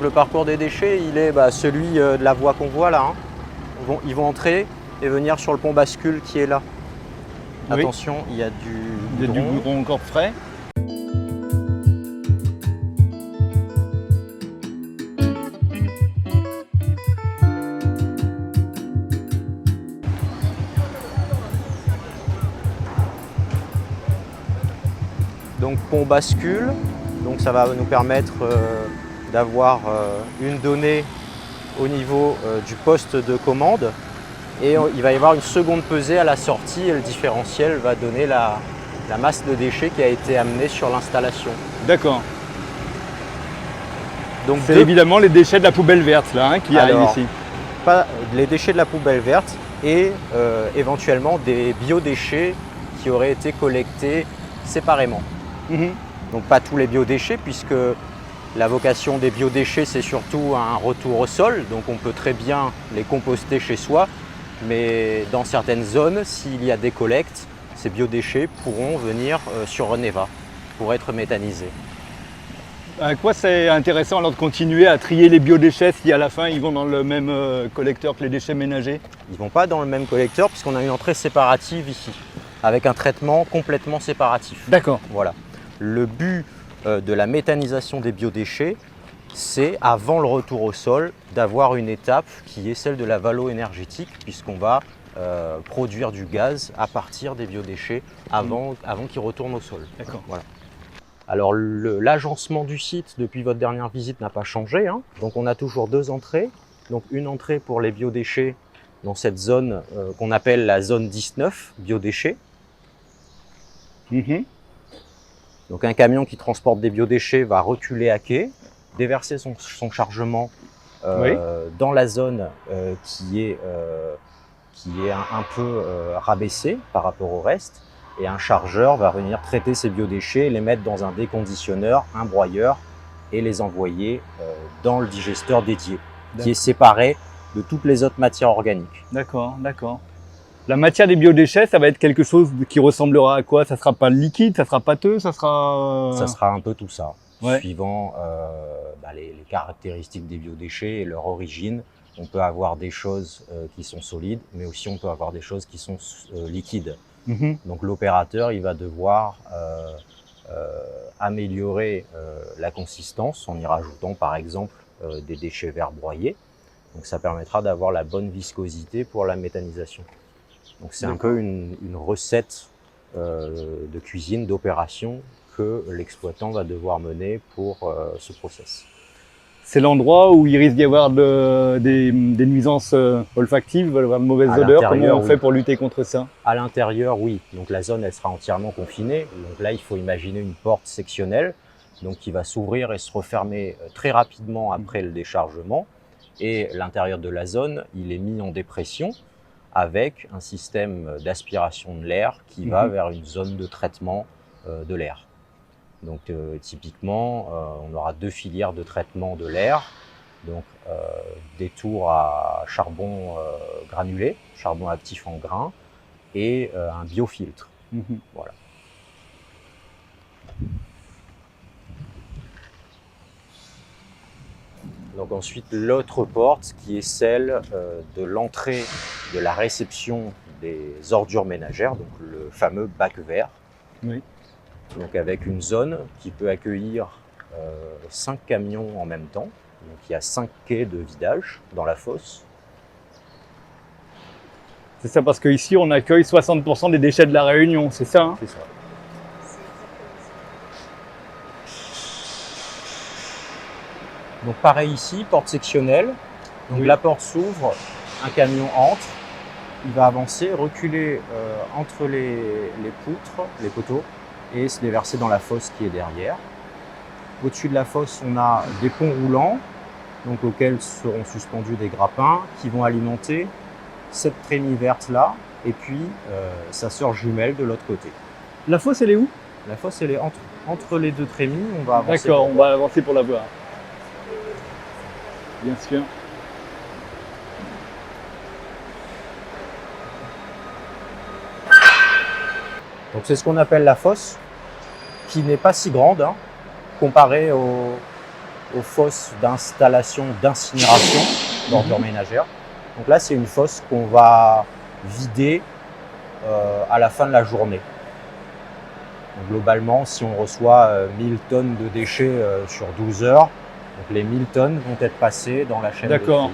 Le parcours des déchets, il est celui de la voie qu'on voit là. Ils vont entrer et venir sur le pont bascule qui est là. Oui. Attention, il y a du Il y a du goudron encore frais. Donc pont bascule, donc ça va nous permettre d'avoir une donnée au niveau du poste de commande et il va y avoir une seconde pesée à la sortie et le différentiel va donner la masse de déchets qui a été amenée sur l'installation. D'accord. Donc c'est évidemment les déchets de la poubelle verte là qui arrivent ici. Pas les déchets de la poubelle verte et éventuellement des biodéchets qui auraient été collectés séparément. Donc pas tous les biodéchets puisque la vocation des biodéchets c'est surtout un retour au sol, donc on peut très bien les composter chez soi, mais dans certaines zones, s'il y a des collectes, ces biodéchets pourront venir sur Reneva pour être méthanisés. À quoi c'est intéressant alors de continuer à trier les biodéchets si à la fin ils vont dans le même collecteur que les déchets ménagers? Ils ne vont pas dans le même collecteur puisqu'on a une entrée séparative ici, avec un traitement complètement séparatif. D'accord. Voilà. Le but de la méthanisation des biodéchets, c'est avant le retour au sol d'avoir une étape qui est celle de la valo énergétique puisqu'on va produire du gaz à partir des biodéchets avant qu'ils retournent au sol. D'accord. Voilà. Alors l'agencement du site depuis votre dernière visite n'a pas changé, hein. Donc on a toujours deux entrées. Donc une entrée pour les biodéchets dans cette zone qu'on appelle la zone 19 biodéchets. Donc un camion qui transporte des biodéchets va reculer à quai, déverser son chargement dans la zone qui est un peu rabaissée par rapport au reste. Et un chargeur va venir traiter ces biodéchets, les mettre dans un déconditionneur, un broyeur et les envoyer dans le digesteur dédié, qui est séparé de toutes les autres matières organiques. D'accord, d'accord. La matière des biodéchets, ça va être quelque chose qui ressemblera à quoi? Ça sera pas liquide, ça sera pâteux, ça sera... Ça sera un peu tout ça, ouais. Suivant les caractéristiques des biodéchets et leur origine. On peut avoir des choses qui sont solides, mais aussi on peut avoir des choses qui sont liquides. Donc l'opérateur, il va devoir améliorer la consistance en y rajoutant par exemple des déchets verts broyés. Donc ça permettra d'avoir la bonne viscosité pour la méthanisation. Donc c'est un peu une recette de cuisine, d'opération que l'exploitant va devoir mener pour ce process. C'est l'endroit où il risque d'y avoir des nuisances olfactives, de mauvaises odeurs. Comment on fait pour lutter contre ça? À l'intérieur, oui. Donc la zone, elle sera entièrement confinée. Donc là, il faut imaginer une porte sectionnelle, donc qui va s'ouvrir et se refermer très rapidement après le déchargement. Et l'intérieur de la zone, il est mis en dépression avec un système d'aspiration de l'air qui va vers une zone de traitement de l'air. Donc typiquement, on aura deux filières de traitement de l'air, donc des tours à charbon granulé, charbon actif en grains, et un biofiltre. Voilà. Donc ensuite l'autre porte qui est celle de l'entrée de la réception des ordures ménagères, donc le fameux bac vert. Oui. Donc avec une zone qui peut accueillir 5 camions en même temps. Donc il y a 5 quais de vidage dans la fosse. C'est ça, parce qu'ici on accueille 60% des déchets de la Réunion, c'est ça, hein? C'est ça. Donc pareil ici, porte sectionnelle. Donc la porte s'ouvre, un camion entre, il va avancer, reculer entre les poutres, les poteaux, et se déverser dans la fosse qui est derrière. Au-dessus de la fosse, on a des ponts roulants, donc auxquels seront suspendus des grappins qui vont alimenter cette trémie verte là, et puis sa sœur jumelle de l'autre côté. La fosse, elle est où? La fosse, elle est entre les deux trémies, on va avancer. D'accord, on va avancer pour la voir. Bien sûr. Donc c'est ce qu'on appelle la fosse, qui n'est pas si grande, hein, comparée aux fosses d'installation d'incinération d'ordures ménagères. Donc là, c'est une fosse qu'on va vider à la fin de la journée. Donc, globalement, si on reçoit 1000 tonnes de déchets sur 12 heures, donc les 1000 tonnes vont être passées dans la chaîne de tri. D'accord.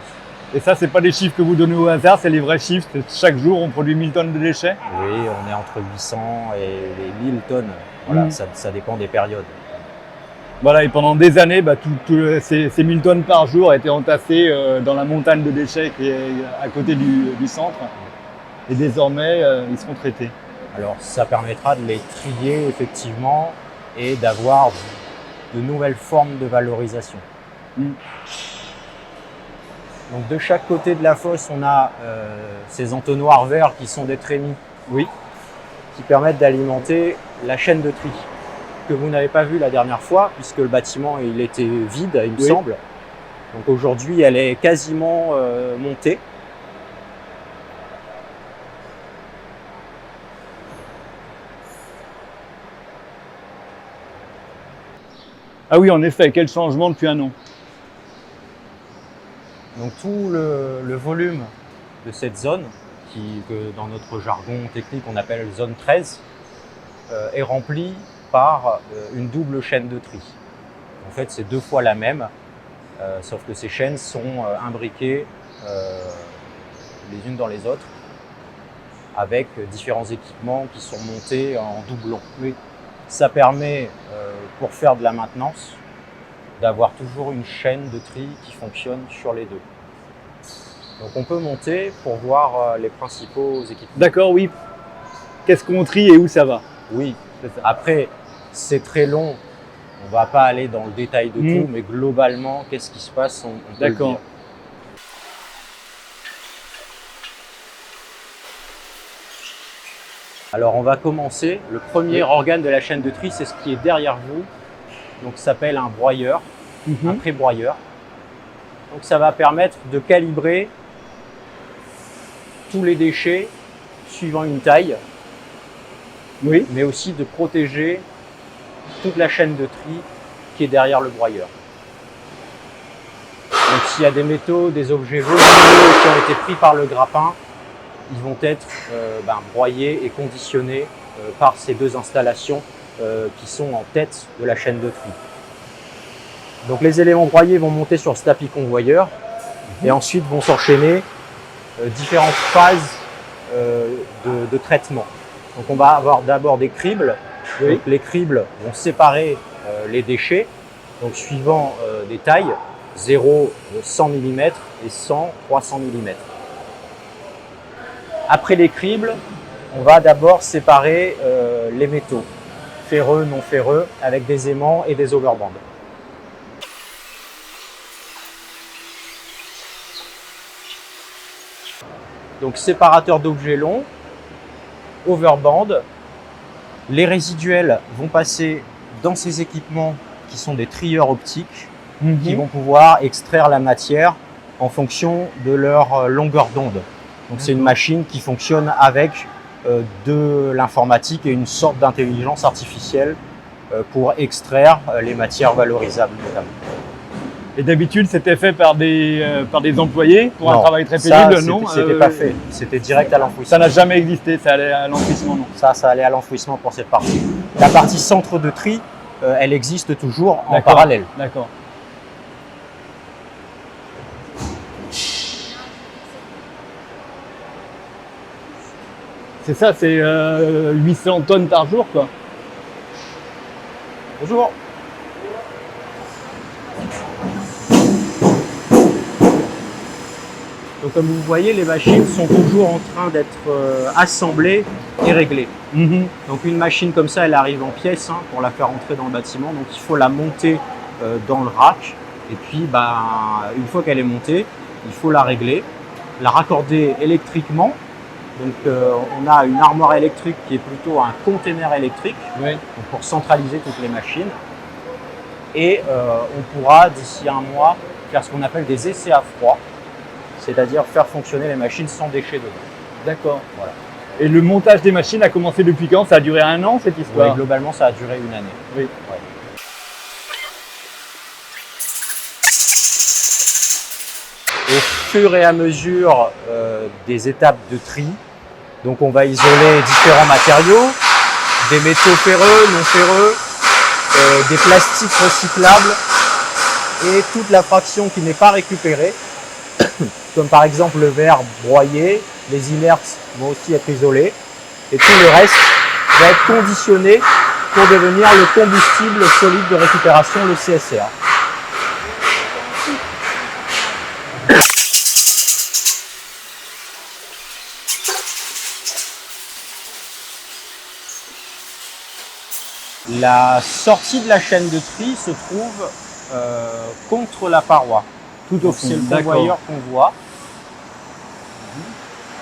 Et ça, c'est pas des chiffres que vous donnez au hasard, c'est les vrais chiffres. Chaque jour, on produit 1000 tonnes de déchets? Oui, on est entre 800 et les 1000 tonnes. Voilà, ça dépend des périodes. Voilà, et pendant des années, ces 1000 tonnes par jour étaient entassées dans la montagne de déchets qui est à côté du centre. Et désormais, ils seront traités. Alors, ça permettra de les trier effectivement et d'avoir de nouvelles formes de valorisation. Donc, de chaque côté de la fosse, on a ces entonnoirs verts qui sont des trémies, qui permettent d'alimenter la chaîne de tri, que vous n'avez pas vu la dernière fois, puisque le bâtiment il était vide, il me semble. Donc aujourd'hui, elle est quasiment montée. Ah oui, en effet, quel changement depuis un an. Donc tout le volume de cette zone, que dans notre jargon technique on appelle zone 13, est rempli par une double chaîne de tri. En fait, c'est 2 fois la même, sauf que ces chaînes sont imbriquées les unes dans les autres, avec différents équipements qui sont montés en doublon. Ça permet, pour faire de la maintenance, d'avoir toujours une chaîne de tri qui fonctionne sur les deux. Donc on peut monter pour voir les principaux équipements. D'accord, oui. Qu'est-ce qu'on trie et où ça va? Oui, après c'est très long, on ne va pas aller dans le détail de tout, mais globalement, qu'est-ce qui se passe, on peut le dire. Alors on va commencer, le premier organe de la chaîne de tri, c'est ce qui est derrière vous, donc ça s'appelle un broyeur, un pré-broyeur. Donc ça va permettre de calibrer tous les déchets suivant une taille, mais aussi de protéger toute la chaîne de tri qui est derrière le broyeur. Donc s'il y a des métaux, des objets volumineux qui ont été pris par le grappin, ils vont être broyés et conditionnés par ces deux installations qui sont en tête de la chaîne de tri. Donc les éléments broyés vont monter sur ce tapis convoyeur et ensuite vont s'enchaîner différentes phases de traitement. Donc on va avoir d'abord des cribles. Donc les cribles vont séparer les déchets, donc suivant des tailles, 0, 100 mm et 100, 300 mm. Après les cribles, on va d'abord séparer les métaux, ferreux, non ferreux, avec des aimants et des overbands. Donc séparateur d'objets longs, overband. Les résiduels vont passer dans ces équipements qui sont des trieurs optiques qui vont pouvoir extraire la matière en fonction de leur longueur d'onde. Donc c'est une machine qui fonctionne avec de l'informatique et une sorte d'intelligence artificielle pour extraire les matières valorisables notamment. Et d'habitude, c'était fait par des employés pour un travail très pénible, non? C'était pas fait. C'était direct à l'enfouissement. Ça n'a jamais existé, ça allait à l'enfouissement, non? Ça allait à l'enfouissement pour cette partie. La partie centre de tri, elle existe toujours en parallèle. D'accord. C'est ça, c'est 800 tonnes par jour, quoi. Bonjour. Donc comme vous voyez, les machines sont toujours en train d'être assemblées et réglées. Donc une machine comme ça, elle arrive en pièces pour la faire entrer dans le bâtiment. Donc il faut la monter dans le rack. Et puis une fois qu'elle est montée, il faut la régler, la raccorder électriquement. Donc on a une armoire électrique qui est plutôt un container électrique donc pour centraliser toutes les machines. Et on pourra d'ici un mois faire ce qu'on appelle des essais à froid. C'est-à-dire faire fonctionner les machines sans déchets dedans. D'accord. Voilà. Et le montage des machines a commencé depuis quand? Ça a duré un an cette histoire? Oui, globalement ça a duré une année. Oui. fur et à mesure des étapes de tri. Donc on va isoler différents matériaux, des métaux ferreux, non ferreux, des plastiques recyclables et toute la fraction qui n'est pas récupérée, comme par exemple le verre broyé, les inertes vont aussi être isolés et tout le reste va être conditionné pour devenir le combustible solide de récupération, le CSR. La sortie de la chaîne de tri se trouve contre la paroi. Tout au fond. C'est le convoyeur qu'on voit.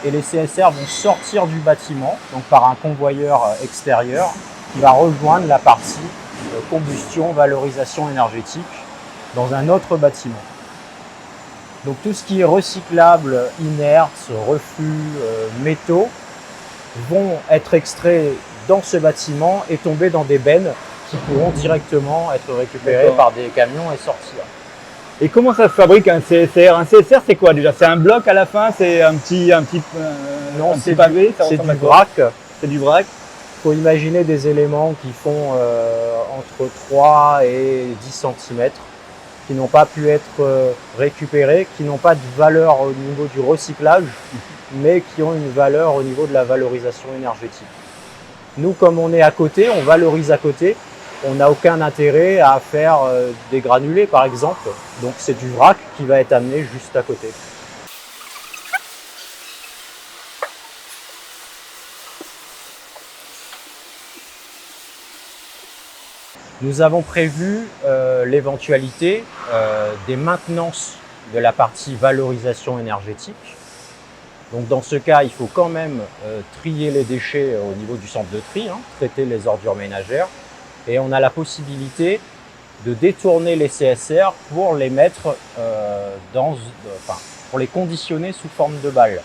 Et les CSR vont sortir du bâtiment, donc par un convoyeur extérieur, qui va rejoindre la partie combustion, valorisation énergétique dans un autre bâtiment. Donc tout ce qui est recyclable, inerte, refus, métaux, vont être extraits dans ce bâtiment et tomber dans des bennes qui pourront directement être récupérées par des camions et sortir. Et comment ça se fabrique un CSR? Un CSR, c'est quoi déjà? C'est un bloc à la fin? C'est un petit Non, c'est pavé? C'est du vrac. C'est du vrac. Il faut imaginer des éléments qui font entre 3 et 10 cm, qui n'ont pas pu être récupérés, qui n'ont pas de valeur au niveau du recyclage, mais qui ont une valeur au niveau de la valorisation énergétique. Nous, comme on est à côté, on valorise à côté, on n'a aucun intérêt à faire des granulés par exemple, donc c'est du vrac qui va être amené juste à côté. Nous avons prévu l'éventualité des maintenances de la partie valorisation énergétique. Donc dans ce cas, il faut quand même trier les déchets au niveau du centre de tri, traiter les ordures ménagères. Et on a la possibilité de détourner les CSR pour les mettre pour les conditionner sous forme de balles.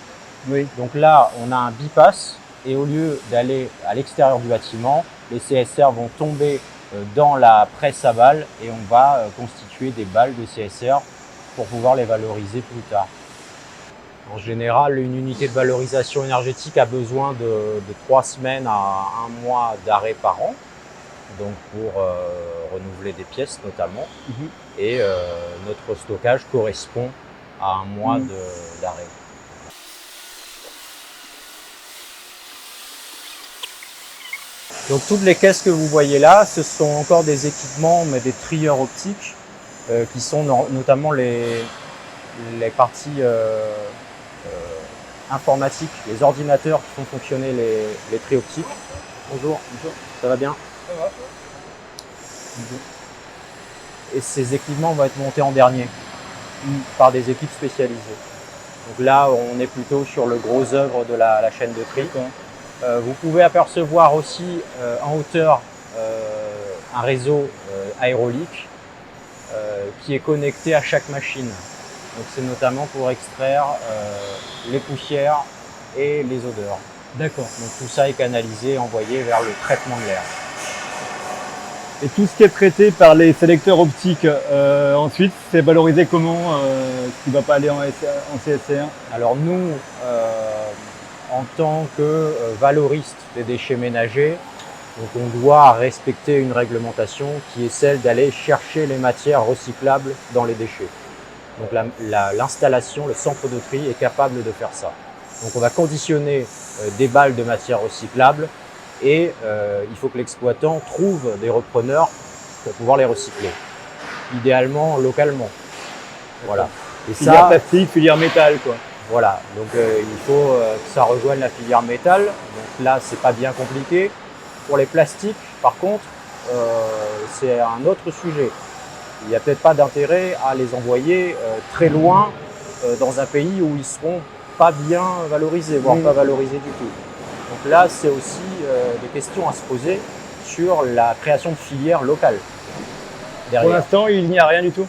Oui. Donc là, on a un bypass et au lieu d'aller à l'extérieur du bâtiment, les CSR vont tomber dans la presse à balles et on va constituer des balles de CSR pour pouvoir les valoriser plus tard. En général, une unité de valorisation énergétique a besoin de 3 semaines à 1 mois d'arrêt par an, donc pour renouveler des pièces notamment. Et notre stockage correspond à 1 mois d'arrêt. Donc toutes les caisses que vous voyez là, ce sont encore des équipements, mais des trieurs optiques, qui sont notamment les parties informatiques, les ordinateurs qui font fonctionner les tri optiques. Bonjour, ça va bien? Ça va. Et ces équipements vont être montés en dernier par des équipes spécialisées. Donc là, on est plutôt sur le gros œuvre de la chaîne de tri. Vous pouvez apercevoir aussi en hauteur un réseau aérolique qui est connecté à chaque machine. Donc c'est notamment pour extraire les poussières et les odeurs. D'accord. Donc tout ça est canalisé et envoyé vers le traitement de l'air. Et tout ce qui est traité par les sélecteurs optiques, ensuite, c'est valorisé comment qui ne va pas aller en CSR? Alors nous, en tant que valoriste des déchets ménagers, donc on doit respecter une réglementation qui est celle d'aller chercher les matières recyclables dans les déchets. Donc l'installation, le centre de tri est capable de faire ça. Donc on va conditionner des balles de matières recyclables et il faut que l'exploitant trouve des repreneurs pour pouvoir les recycler. Idéalement, localement. Voilà. Et filière plastique, filière métal, quoi. Voilà, donc il faut que ça rejoigne la filière métal. Donc là, c'est pas bien compliqué. Pour les plastiques, par contre, c'est un autre sujet. Il n'y a peut-être pas d'intérêt à les envoyer très loin dans un pays où ils ne seront pas bien valorisés, voire pas valorisés du tout. Donc là, c'est aussi des questions à se poser sur la création de filières locales. Pour l'instant, il n'y a rien du tout?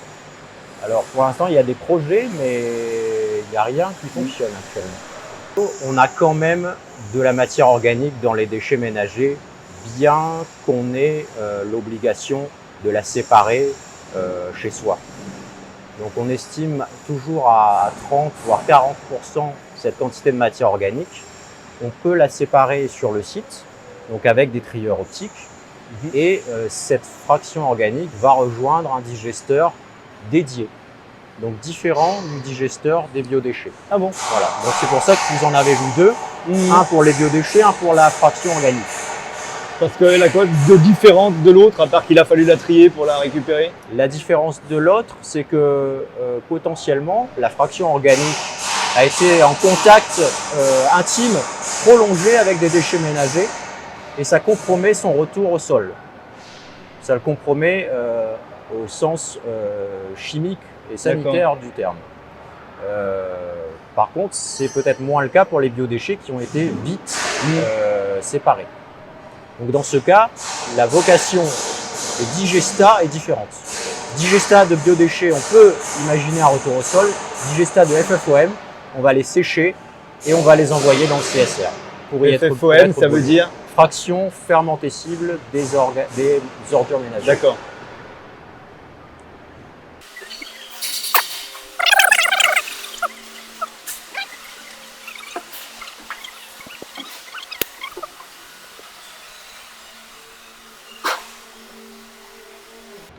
Alors pour l'instant, il y a des projets, mais il n'y a rien qui fonctionne actuellement. On a quand même de la matière organique dans les déchets ménagers, bien qu'on ait l'obligation de la séparer chez soi. Donc on estime toujours à 30 voire 40% cette quantité de matière organique. On peut la séparer sur le site, donc avec des trieurs optiques. Et cette fraction organique va rejoindre un digesteur dédié, donc différent du digesteur des biodéchets. Ah bon? Voilà, donc c'est pour ça que vous en avez vu deux, un pour les biodéchets, un pour la fraction organique. Parce qu'elle a quoi de différente de l'autre, à part qu'il a fallu la trier pour la récupérer? La différence de l'autre, c'est que potentiellement, la fraction organique a été en contact intime prolongé avec des déchets ménagers et ça compromet son retour au sol. Ça le compromet au sens chimique et sanitaire du terme. Par contre, c'est peut-être moins le cas pour les biodéchets qui ont été vite séparés. Donc dans ce cas, la vocation digesta est différente. Digesta de biodéchets, on peut imaginer un retour au sol. Digesta de FFOM, on va les sécher et on va les envoyer dans le CSR. Pour y être, FFOM, ça veut dire? Fraction fermentescible des ordures ménagères. D'accord.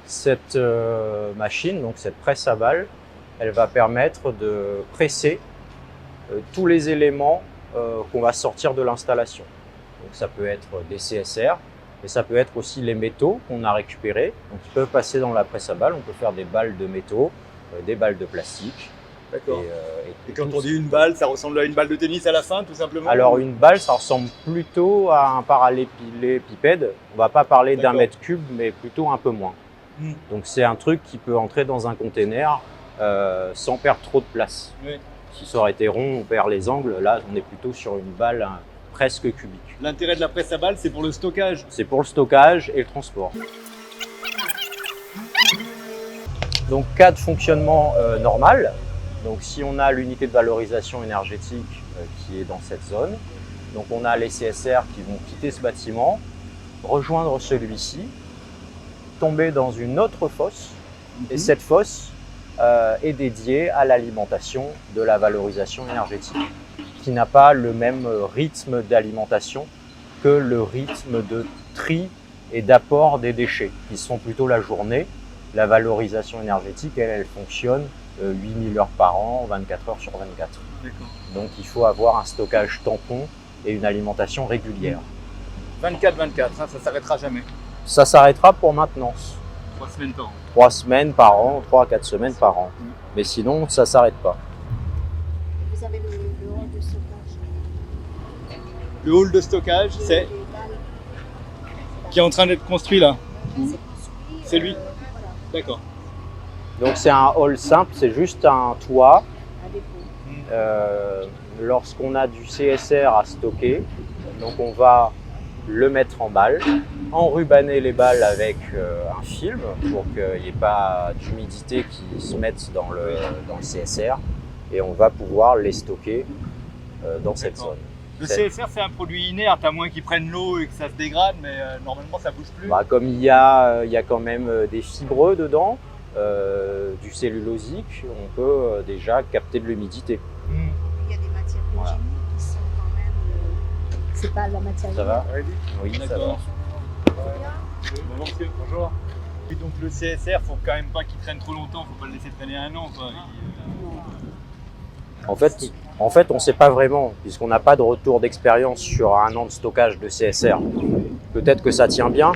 Cette machine, donc cette presse à balles, elle va permettre de presser tous les éléments qu'on va sortir de l'installation. Donc ça peut être des CSR, mais ça peut être aussi les métaux qu'on a récupérés. Donc ils peuvent passer dans la presse à balles. On peut faire des balles de métaux, des balles de plastique. D'accord. Et quand on dit une balle, ça ressemble à une balle de tennis à la fin, tout simplement? Alors une balle, ça ressemble plutôt à un parallélépipède. On ne va pas parler d'un mètre cube, mais plutôt un peu moins. Donc c'est un truc qui peut entrer dans un container sans perdre trop de place. Oui. Si ça aurait été rond, on perd les angles. Là, on est plutôt sur une balle presque cubique. L'intérêt de la presse à balles, c'est pour le stockage? C'est pour le stockage et le transport. Donc cas de fonctionnement normal. Donc si on a l'unité de valorisation énergétique qui est dans cette zone, donc on a les CSR qui vont quitter ce bâtiment, rejoindre celui-ci, tomber dans une autre fosse, et cette fosse est dédiée à l'alimentation de la valorisation énergétique, qui n'a pas le même rythme d'alimentation que le rythme de tri et d'apport des déchets, qui sont plutôt la journée. La valorisation énergétique, elle fonctionne 8000 heures par an, 24 heures sur 24. Donc il faut avoir un stockage tampon et une alimentation régulière. 24-24, ça ne s'arrêtera jamais? Ça s'arrêtera pour maintenance. 3 semaines par an? 3 semaines par an, 3 à 4 semaines par an. Mais sinon, ça ne s'arrête pas. Vous avez le hall de stockage. Le hall de stockage, c'est qui est en train d'être construit là? C'est lui? Voilà. D'accord. Donc c'est un hall simple, c'est juste un toit. Lorsqu'on a du CSR à stocker, donc on va le mettre en balle, enrubanner les balles avec un film pour qu'il n'y ait pas d'humidité qui se mette dans le CSR et on va pouvoir les stocker dans cette zone. Le CSR, c'est un produit inerte, à moins qu'ils prennent l'eau et que ça se dégrade, mais normalement ça ne bouge plus. Bah, comme il y a quand même des fibreux dedans, du cellulosique, on peut déjà capter de l'humidité. Il y a des matières biogéniques qui sont quand même... c'est pas la matière. Ça va? Oui, ça va. Bonjour monsieur, bonjour. Et donc le CSR, faut quand même pas qu'il traîne trop longtemps, faut pas le laisser traîner 1 an, quoi. En fait, on ne sait pas vraiment, puisqu'on n'a pas de retour d'expérience sur 1 an de stockage de CSR. Peut-être que ça tient bien,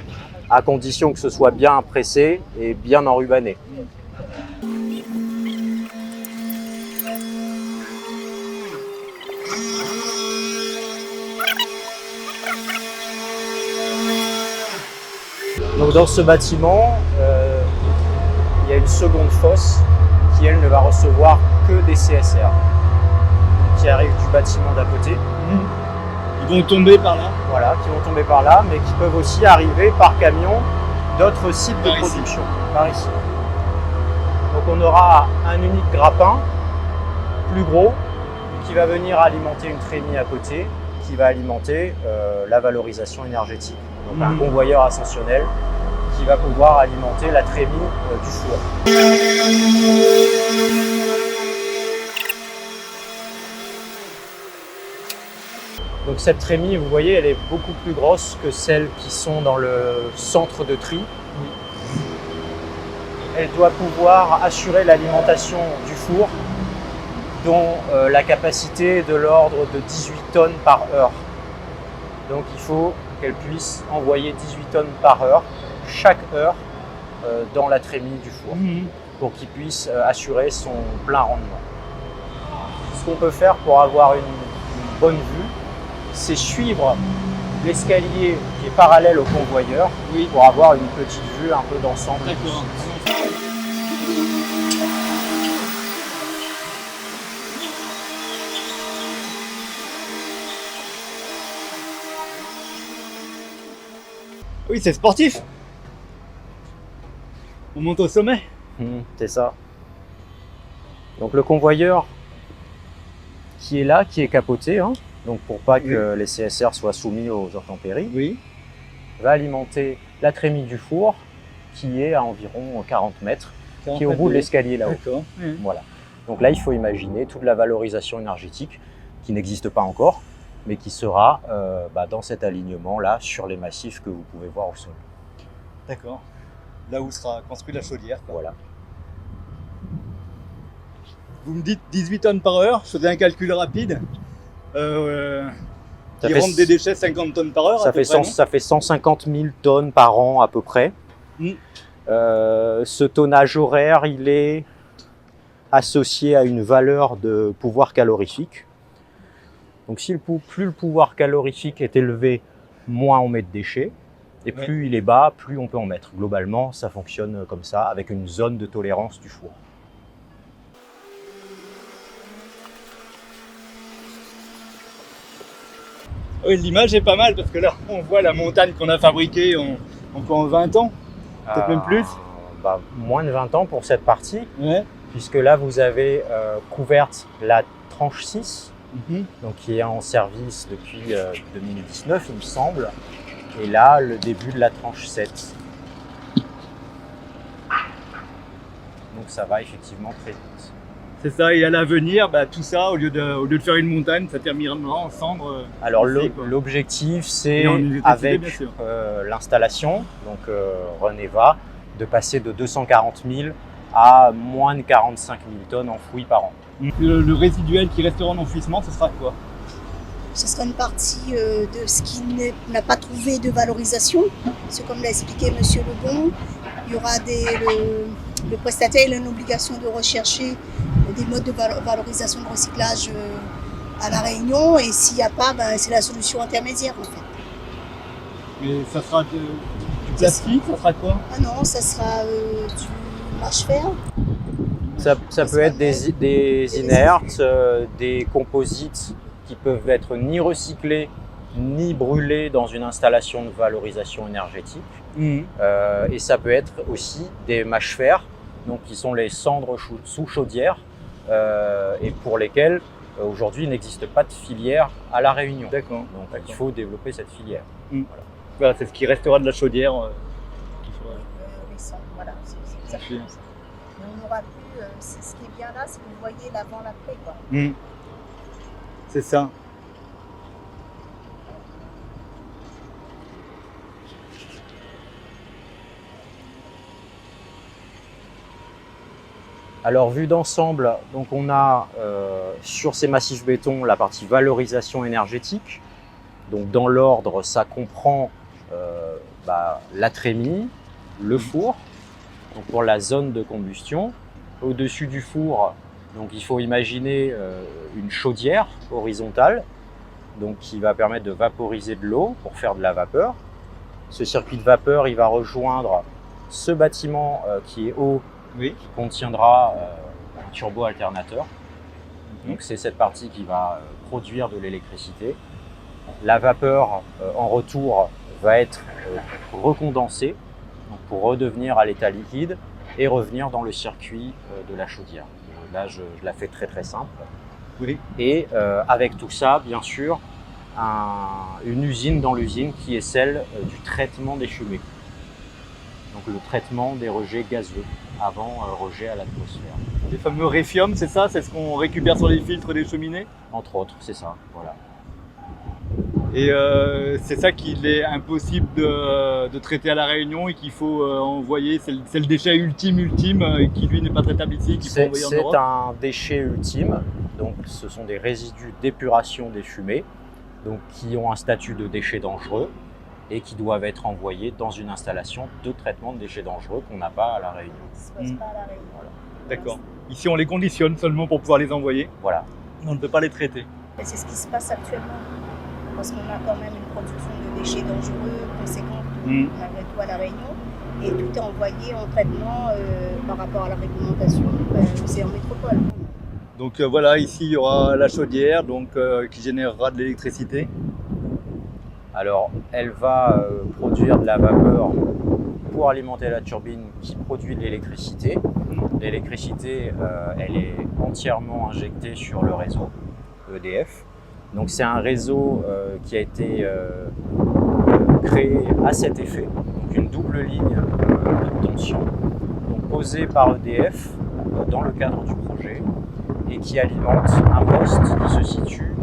à condition que ce soit bien pressé et bien enrubanné. Donc dans ce bâtiment, il y a une seconde fosse qui, elle, ne va recevoir que des CSR qui arrivent du bâtiment d'à côté. Ils vont tomber par là? Voilà, qui vont tomber par là, mais qui peuvent aussi arriver par camion d'autres sites de production, par ici. Donc on aura un unique grappin, plus gros, qui va venir alimenter une trémie à côté, qui va alimenter la valorisation énergétique. Donc un convoyeur ascensionnel qui va pouvoir alimenter la trémie du four. Donc cette trémie, vous voyez, elle est beaucoup plus grosse que celles qui sont dans le centre de tri. Elle doit pouvoir assurer l'alimentation du four, dont la capacité est de l'ordre de 18 tonnes par heure. Donc il faut qu'elle puisse envoyer 18 tonnes par heure, chaque heure, dans la trémie du four, pour qu'il puisse assurer son plein rendement. Ce qu'on peut faire pour avoir une bonne vue, c'est suivre l'escalier qui est parallèle au convoyeur pour avoir une petite vue un peu d'ensemble. D'accord. Oui, c'est sportif. On monte au sommet. C'est ça. Donc le convoyeur qui est là, qui est capoté, hein, donc pour pas que les CSR soient soumis aux intempéries, va alimenter la trémie du four qui est à environ 40 mètres, qui est au bout de l'escalier là-haut. D'accord. Voilà. Donc là, il faut imaginer toute la valorisation énergétique qui n'existe pas encore, mais qui sera dans cet alignement-là sur les massifs que vous pouvez voir au sol. D'accord. Là où sera construite la chaudière. Voilà. Vous me dites 18 tonnes par heure, je faisais un calcul rapide. Il rentre des déchets 50 tonnes par heure. Ça fait 150 000 tonnes par an à peu près. Ce tonnage horaire, il est associé à une valeur de pouvoir calorifique. Donc plus le pouvoir calorifique est élevé, moins on met de déchets. Et plus il est bas, plus on peut en mettre. Globalement, ça fonctionne comme ça, avec une zone de tolérance du four. Oui, l'image est pas mal parce que là, on voit la montagne qu'on a fabriquée en 20 ans, peut-être même plus. Moins de 20 ans pour cette partie, puisque là, vous avez couverte la tranche 6, donc qui est en service depuis 2019, il me semble, et là, le début de la tranche 7. Donc ça va effectivement très vite. C'est ça, et à l'avenir, tout ça, au lieu de faire une montagne, ça terminera en cendres. Alors l'objectif, c'est avec l'installation, donc Reneva, de passer de 240 000 à moins de 45 000 tonnes enfouies par an. Le résiduel qui restera en enfouissement, ce sera quoi? Ce sera une partie de ce qui n'a pas trouvé de valorisation. C'est comme l'a expliqué M. Lebon, il y aura le prestataire a une obligation de rechercher des modes de valorisation de recyclage à La Réunion, et s'il n'y a pas, c'est la solution intermédiaire en fait. Mais ça sera du plastique, ça sera quoi? Ah non, ça sera du mâche-fer. Ça peut être des inertes, des composites qui peuvent être ni recyclés ni brûlés dans une installation de valorisation énergétique. Et ça peut être aussi des mâches-fer, donc qui sont les cendres sous chaudière, et pour lesquelles aujourd'hui il n'existe pas de filière à La Réunion. D'accord. Donc il faut développer cette filière. Voilà, c'est ce qui restera de la chaudière. Les cendres, voilà, c'est exactement ça. Mais on n'aura plus, ce qui est bien là, c'est que vous voyez l'avant, l'après, quoi. C'est ça. Alors vue d'ensemble, donc on a sur ces massifs béton la partie valorisation énergétique. Donc dans l'ordre, ça comprend la trémie, le four, donc pour la zone de combustion. Au-dessus du four, donc il faut imaginer une chaudière horizontale, donc qui va permettre de vaporiser de l'eau pour faire de la vapeur. Ce circuit de vapeur, il va rejoindre ce bâtiment qui est haut, qui contiendra un turbo-alternateur. Donc c'est cette partie qui va produire de l'électricité. La vapeur en retour va être recondensée donc pour redevenir à l'état liquide et revenir dans le circuit de la chaudière. Là, je la fais très très simple. Et avec tout ça, bien sûr, une usine dans l'usine qui est celle du traitement des fumées. donc le traitement des rejets gazeux avant rejet à l'atmosphère. Les fameux réfiums, c'est ça? C'est ce qu'on récupère sur les filtres des cheminées? Entre autres, c'est ça, voilà. Et c'est ça qu'il est impossible de traiter à La Réunion et qu'il faut envoyer, c'est le déchet ultime qui lui n'est pas traitable ici, qu'il faut envoyer en Europe. C'est un déchet ultime, donc ce sont des résidus d'épuration des fumées, donc qui ont un statut de déchets dangereux et qui doivent être envoyés dans une installation de traitement de déchets dangereux qu'on n'a pas à La Réunion. Pas à La Réunion. Voilà. D'accord. Ici on les conditionne seulement pour pouvoir les envoyer. Voilà. On ne peut pas les traiter. Et c'est ce qui se passe actuellement. Parce qu'on a quand même une production de déchets dangereux conséquente malgré tout à La Réunion. Et tout est envoyé en traitement par rapport à la réglementation. C'est en métropole. Donc voilà, ici il y aura la chaudière donc, qui générera de l'électricité. Alors, elle va produire de la vapeur pour alimenter la turbine qui produit de l'électricité. L'électricité, elle est entièrement injectée sur le réseau EDF. Donc c'est un réseau qui a été créé à cet effet, donc une double ligne de tension, donc posée par EDF dans le cadre du projet et qui alimente un poste qui se situe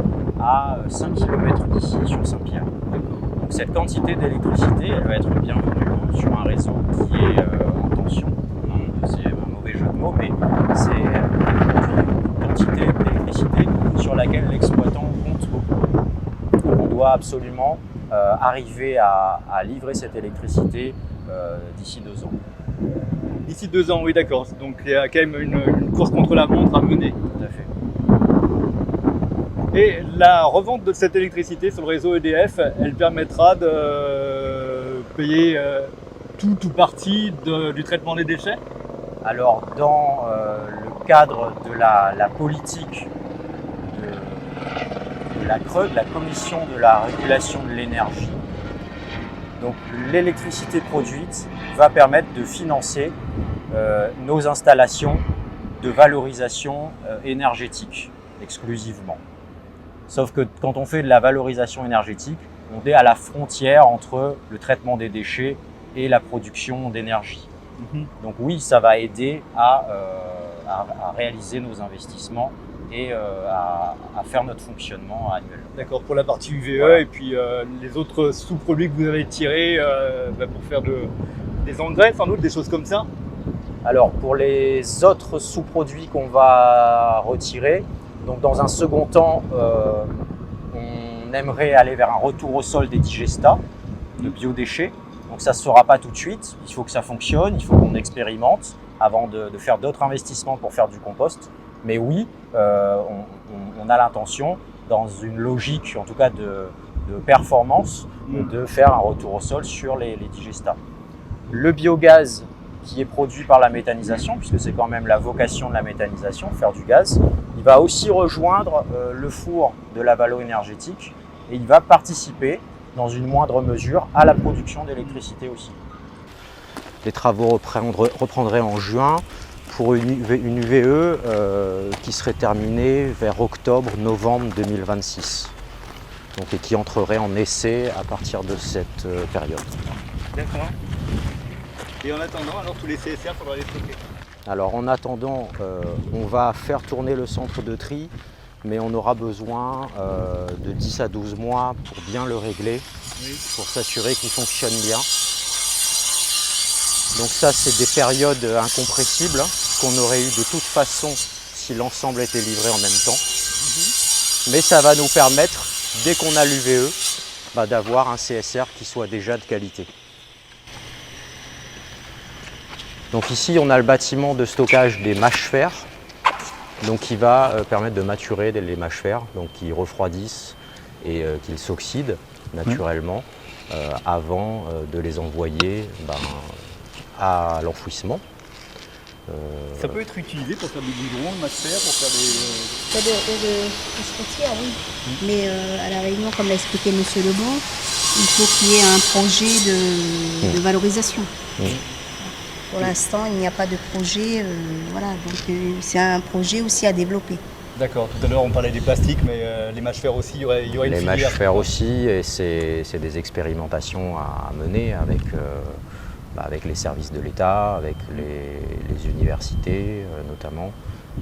à 5 km d'ici sur Saint-Pierre. Donc cette quantité d'électricité, elle va être bienvenue sur un réseau qui est en tension. C'est un mauvais jeu de mots, mais c'est une quantité d'électricité sur laquelle l'exploitant compte beaucoup. Donc on doit absolument arriver à livrer cette électricité d'ici 2 ans. D'ici 2 ans, oui d'accord. Donc il y a quand même une course contre la montre à mener. Tout à fait. Et la revente de cette électricité sur le réseau EDF, elle permettra de payer tout ou partie du traitement des déchets? Alors, dans le cadre de la politique de la CRE, de la Commission de la régulation de l'énergie, donc l'électricité produite va permettre de financer nos installations de valorisation énergétique exclusivement. Sauf que quand on fait de la valorisation énergétique, on est à la frontière entre le traitement des déchets et la production d'énergie. Donc oui, ça va aider à réaliser nos investissements et à faire notre fonctionnement annuel. D'accord, pour la partie UVE Voilà. Et puis les autres sous-produits que vous avez tirés pour faire des engrais sans doute, des choses comme ça? Alors pour les autres sous-produits qu'on va retirer, donc dans un second temps, on aimerait aller vers un retour au sol des digestats de biodéchets. Donc ça ne se fera pas tout de suite, il faut que ça fonctionne, il faut qu'on expérimente avant de faire d'autres investissements pour faire du compost. Mais oui, on a l'intention, dans une logique en tout cas de performance, de faire un retour au sol sur les digestats. Le biogaz qui est produit par la méthanisation, puisque c'est quand même la vocation de la méthanisation, faire du gaz, il va aussi rejoindre le four de la valo énergétique et il va participer dans une moindre mesure à la production d'électricité aussi. Les travaux reprendraient en juin pour une UVE qui serait terminée vers octobre-novembre 2026 donc, et qui entrerait en essai à partir de cette période. D'accord. Et en attendant, alors tous les CSR, il faudra les stocker? Alors en attendant, on va faire tourner le centre de tri, mais on aura besoin de 10 à 12 mois pour bien le régler, pour s'assurer qu'il fonctionne bien. Donc ça, c'est des périodes incompressibles qu'on aurait eu de toute façon si l'ensemble était livré en même temps. Mais ça va nous permettre, dès qu'on a l'UVE, d'avoir un CSR qui soit déjà de qualité. Donc ici, on a le bâtiment de stockage des mâches-fer, donc qui va permettre de maturer les mâches-fer, donc qui refroidissent et qu'ils s'oxydent naturellement avant de les envoyer à l'enfouissement. Ça peut être utilisé pour faire du goudron, de mâche-fer, pour faire des... Oui. Mais à La Réunion, comme l'a expliqué M. Lebon, il faut qu'il y ait un projet de valorisation. Pour l'instant, il n'y a pas de projet, voilà, donc c'est un projet aussi à développer. D'accord, tout à l'heure on parlait des plastiques, mais les mâches-fer aussi, il y aurait une filière. Les mâches-fer aussi, et c'est des expérimentations à mener avec avec les services de l'État, avec les universités notamment,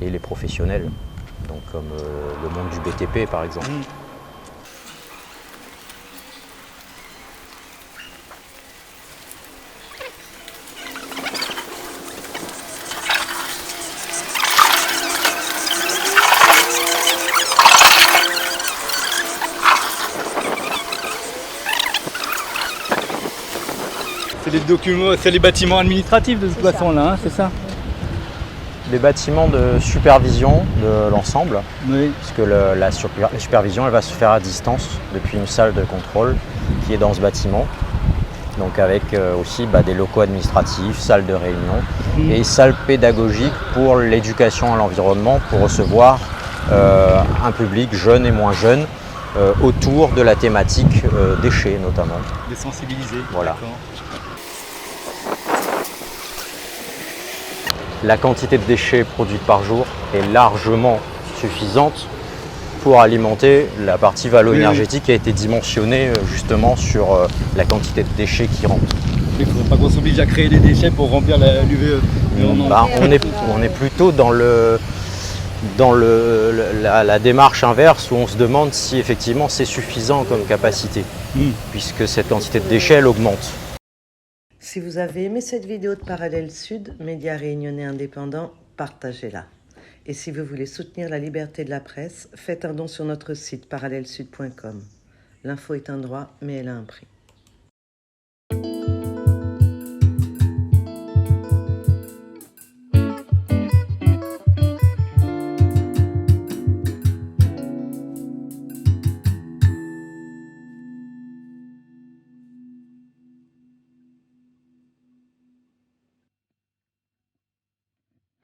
et les professionnels, donc comme le monde du BTP par exemple. C'est les documents, c'est les bâtiments administratifs de toute façon là, hein, c'est ça? Des bâtiments de supervision de l'ensemble, Oui. puisque la supervision elle va se faire à distance depuis une salle de contrôle qui est dans ce bâtiment. Donc avec aussi des locaux administratifs, salles de réunion et salles pédagogiques pour l'éducation à l'environnement, pour recevoir un public jeune et moins jeune autour de la thématique déchets notamment. Les sensibiliser. Voilà. D'accord. La quantité de déchets produits par jour est largement suffisante pour alimenter la partie valo-énergétique qui a été dimensionnée justement sur la quantité de déchets qui rentrent. Il ne faudrait pas qu'on s'oblige à créer des déchets pour remplir l'UVE. On est plutôt dans la démarche inverse où on se demande si effectivement c'est suffisant comme capacité, puisque cette quantité de déchets elle augmente. Si vous avez aimé cette vidéo de Parallèle Sud, média réunionnais indépendant, partagez-la. Et si vous voulez soutenir la liberté de la presse, faites un don sur notre site parallèlesud.com. L'info est un droit, mais elle a un prix.